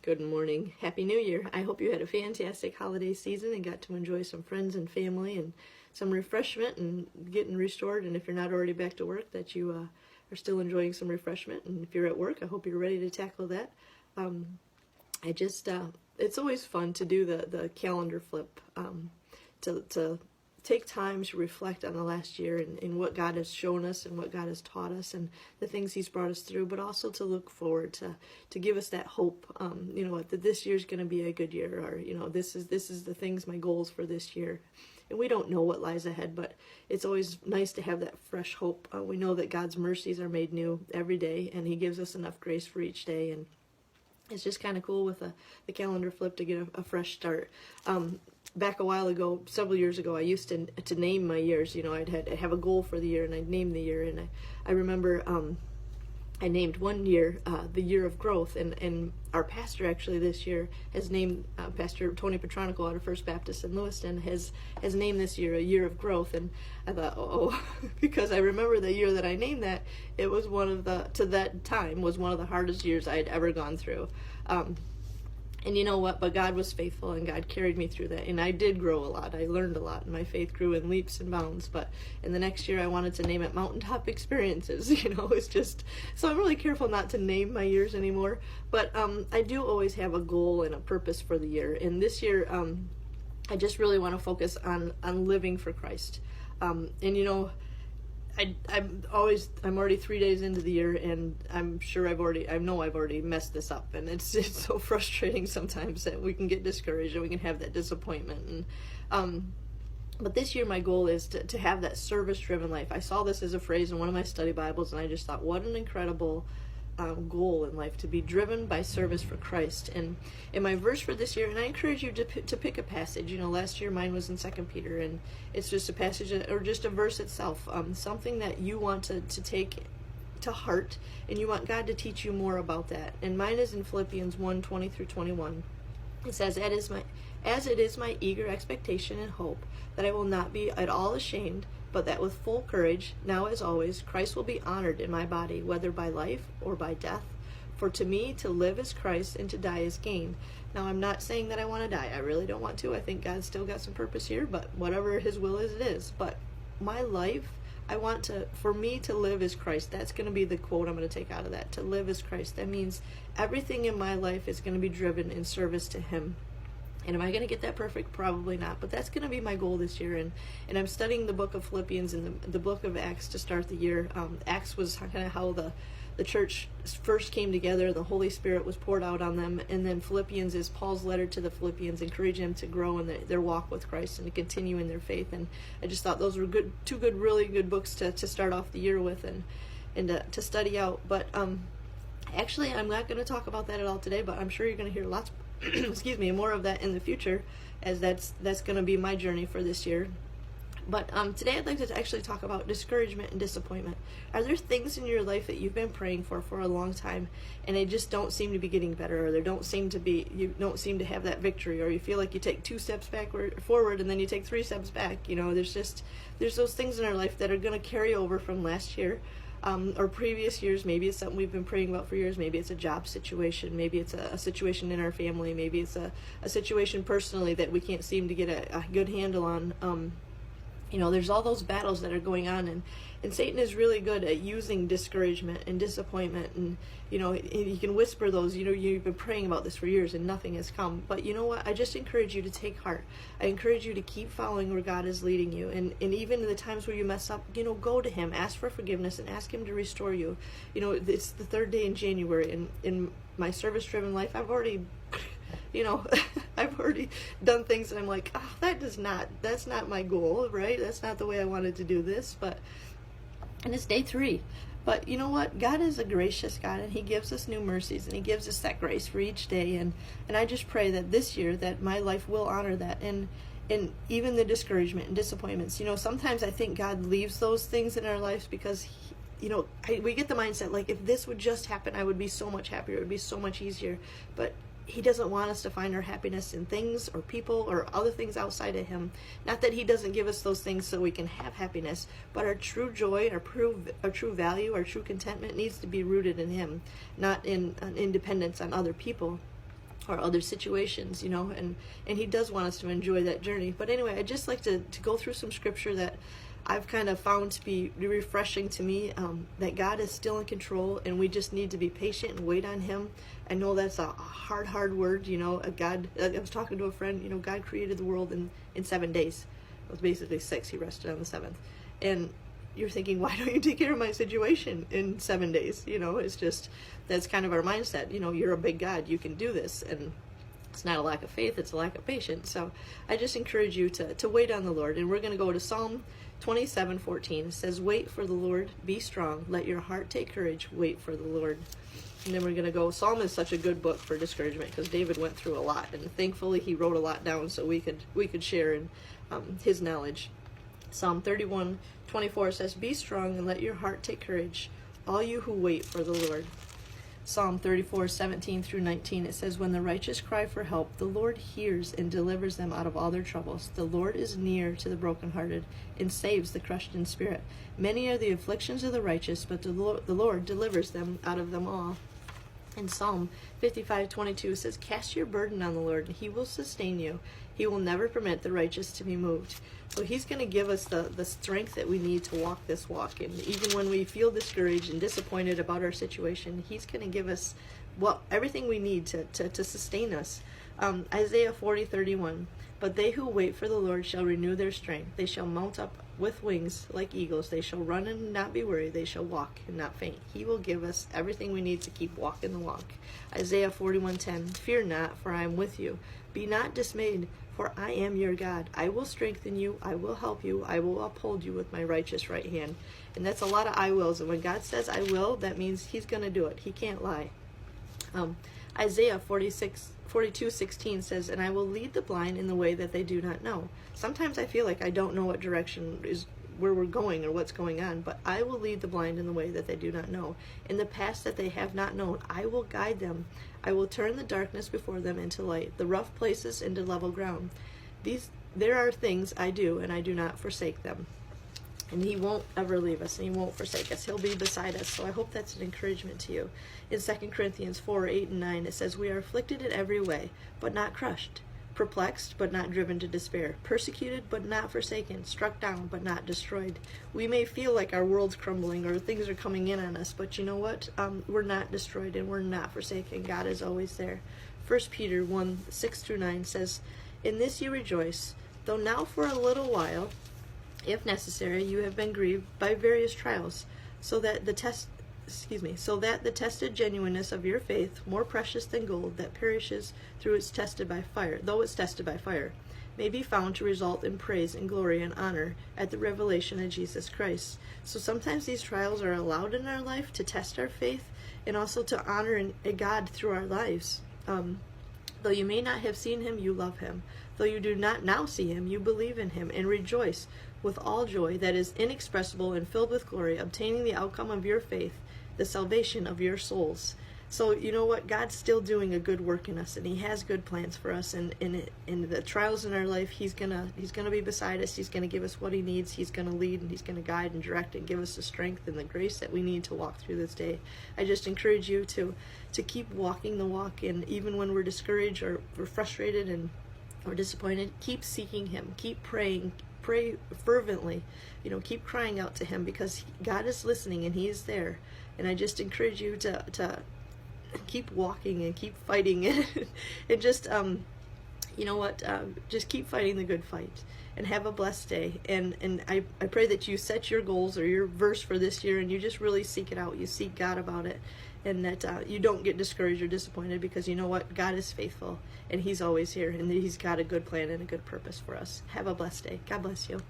Good morning. Happy New Year. I hope you had a fantastic holiday season and got to enjoy some friends and family and some refreshment and getting restored. And if you're not already back to work, that you are still enjoying some refreshment. And if you're at work, I hope you're ready to tackle that. It's always fun to do the calendar flip, to take time to reflect on the last year and what God has shown us and what God has taught us and the things He's brought us through, but also to look forward, to give us that hope, that this year's going to be a good year, or, this is the things, my goals for this year. And we don't know what lies ahead, but it's always nice to have that fresh hope. We know that God's mercies are made new every day, and He gives us enough grace for each day, and it's just kind of cool with the calendar flip to get a fresh start. Back a while ago, several years ago, I used to name my years. I'd have a goal for the year, and I'd name the year. And I remember I named one year the year of growth, and our pastor actually this year has named Pastor Tony Petronico out of First Baptist in Lewiston has named this year a year of growth. And I thought, because I remember the year that I named that, it was to that time was one of the hardest years I had ever gone through. And you know what? But God was faithful, and God carried me through that. And I did grow a lot. I learned a lot, and my faith grew in leaps and bounds. But in the next year, I wanted to name it Mountaintop Experiences. It's just, so I'm really careful not to name my years anymore. But I do always have a goal and a purpose for the year. And this year, I just really want to focus on living for Christ. I'm already 3 days into the year, and I'm sure I know I've already messed this up, and it's so frustrating sometimes that we can get discouraged and we can have that disappointment. And but this year my goal is to have that service-driven life. I saw this as a phrase in one of my study Bibles, and I just thought, what an incredible goal in life, to be driven by service for Christ. And in my verse for this year, and I encourage you to pick a passage. Last year mine was in 2 Peter, and it's just a passage or just a verse itself, something that you want to take to heart, and you want God to teach you more about that. And mine is in Philippians 1:20-21. It says, as it is my eager expectation and hope that I will not be at all ashamed, but that with full courage, now as always, Christ will be honored in my body, whether by life or by death. For to me, to live is Christ, and to die is gain. Now, I'm not saying that I want to die. I really don't want to. I think God's still got some purpose here, but whatever His will is, it is. But my life, for me to live is Christ. That's going to be the quote I'm going to take out of that. To live is Christ. That means everything in my life is going to be driven in service to Him. And am I going to get that perfect? Probably not. But that's going to be my goal this year. And I'm studying the book of Philippians and the book of Acts to start the year. Acts was kind of how the church first came together. The Holy Spirit was poured out on them. And then Philippians is Paul's letter to the Philippians, encouraging them to grow in their walk with Christ and to continue in their faith. And I just thought those were really good books to start off the year with and to study out. But actually, I'm not going to talk about that at all today, but I'm sure you're going to hear lots more of that in the future, as that's going to be my journey for this year. But today I'd like to actually talk about discouragement and disappointment. Are there things in your life that you've been praying for a long time, and they just don't seem to be getting better, or you don't seem to have that victory, or you feel like you take 2 steps forward and then you take 3 steps back? There's those things in our life that are going to carry over from last year. Or previous years. Maybe it's something we've been praying about for years. Maybe it's a job situation. Maybe it's a situation in our family. Maybe it's a situation personally that we can't seem to get a good handle on. There's all those battles that are going on, and Satan is really good at using discouragement and disappointment, and he can whisper those, you've been praying about this for years and nothing has come. But you know what? I just encourage you to take heart. I encourage you to keep following where God is leading you, and even in the times where you mess up, go to Him, ask for forgiveness, and ask Him to restore you. It's the 3rd day in January, and in my service-driven life, I've already I've already done things and I'm like, that's not my goal, right? That's not the way I wanted to do this. And it's day 3. But you know what? God is a gracious God, and He gives us new mercies, and He gives us that grace for each day. And I just pray that this year that my life will honor that. And even the discouragement and disappointments. Sometimes I think God leaves those things in our lives because we get the mindset like, if this would just happen, I would be so much happier. It would be so much easier. But He doesn't want us to find our happiness in things or people or other things outside of Him. Not that He doesn't give us those things so we can have happiness, but our true joy, our true value, our true contentment needs to be rooted in Him, not in dependence on other people. or other situations, and he does want us to enjoy that journey. But anyway, I'd just like to go through some scripture that I've kind of found to be refreshing to me, that God is still in control, and we just need to be patient and wait on him. I know that's a hard word, God, I was talking to a friend, God created the world in 7 days. It was basically 6, he rested on the 7th. And you're thinking, why don't you take care of my situation in 7 days? It's just, that's kind of our mindset. You're a big God, you can do this. And it's not a lack of faith, it's a lack of patience. So I just encourage you to wait on the Lord. And we're going to go to Psalm 27:14. It says, wait for the Lord, be strong, let your heart take courage, wait for the Lord. And then we're going to go, Psalm is such a good book for discouragement because David went through a lot, and thankfully he wrote a lot down so we could share in his knowledge. Psalm 31:24 says, be strong and let your heart take courage, all you who wait for the Lord. Psalm 34:17 through 19, it says, when the righteous cry for help, the Lord hears and delivers them out of all their troubles. The Lord is near to the brokenhearted and saves the crushed in spirit. Many are the afflictions of the righteous, but the Lord delivers them out of them all. And Psalm 55:22 says, cast your burden on the Lord, and he will sustain you. He will never permit the righteous to be moved. So he's going to give us the strength that we need to walk this walk. And even when we feel discouraged and disappointed about our situation, he's going to give us everything we need to sustain us. Isaiah 40:31, but they who wait for the Lord shall renew their strength. They shall mount up with wings like eagles. They shall run and not be weary. They shall walk and not faint. He will give us everything we need to keep walking the walk. Isaiah 41:10, fear not, for I am with you. Be not dismayed, for I am your God. I will strengthen you. I will help you. I will uphold you with my righteous right hand. And that's a lot of I wills. And when God says I will, that means he's going to do it. He can't lie. Isaiah 42:16 says, and I will lead the blind in the way that they do not know. Sometimes I feel like I don't know what direction is where we're going or what's going on, but I will lead the blind in the way that they do not know. In the path that they have not known, I will guide them. I will turn the darkness before them into light, the rough places into level ground. There are things I do, and I do not forsake them. And he won't ever leave us, and he won't forsake us. He'll be beside us. So I hope that's an encouragement to you. In 2 Corinthians 4:8-9, it says, we are afflicted in every way, but not crushed, perplexed, but not driven to despair, persecuted, but not forsaken, struck down, but not destroyed. We may feel like our world's crumbling or things are coming in on us, but you know what? We're not destroyed and we're not forsaken. God is always there. 1 Peter 1:6-9 says, in this you rejoice, though now for a little while, if necessary, you have been grieved by various trials, so that the tested genuineness of your faith, more precious than gold that perishes though it's tested by fire, may be found to result in praise and glory and honor at the revelation of Jesus Christ. So sometimes these trials are allowed in our life to test our faith and also to honor God through our lives. Though you may not have seen him, you love him. Though you do not now see him, you believe in him and rejoice with all joy that is inexpressible and filled with glory, obtaining the outcome of your faith, the salvation of your souls. So you know what? God's still doing a good work in us, and he has good plans for us. And in the trials in our life, he's gonna be beside us. He's gonna give us what he needs. He's gonna lead, and he's gonna guide and direct and give us the strength and the grace that we need to walk through this day. I just encourage you to keep walking the walk, and even when we're discouraged or we're frustrated or disappointed, keep seeking him. Keep praying. Pray fervently. Keep crying out to him, because God is listening and he is there. And I just encourage you to keep walking and keep fighting and just just keep fighting the good fight, and have a blessed day. And I pray that you set your goals or your verse for this year, and you just really seek it out. You seek God about it, and that you don't get discouraged or disappointed, because you know what? God is faithful, and he's always here, and he's got a good plan and a good purpose for us. Have a blessed day. God bless you.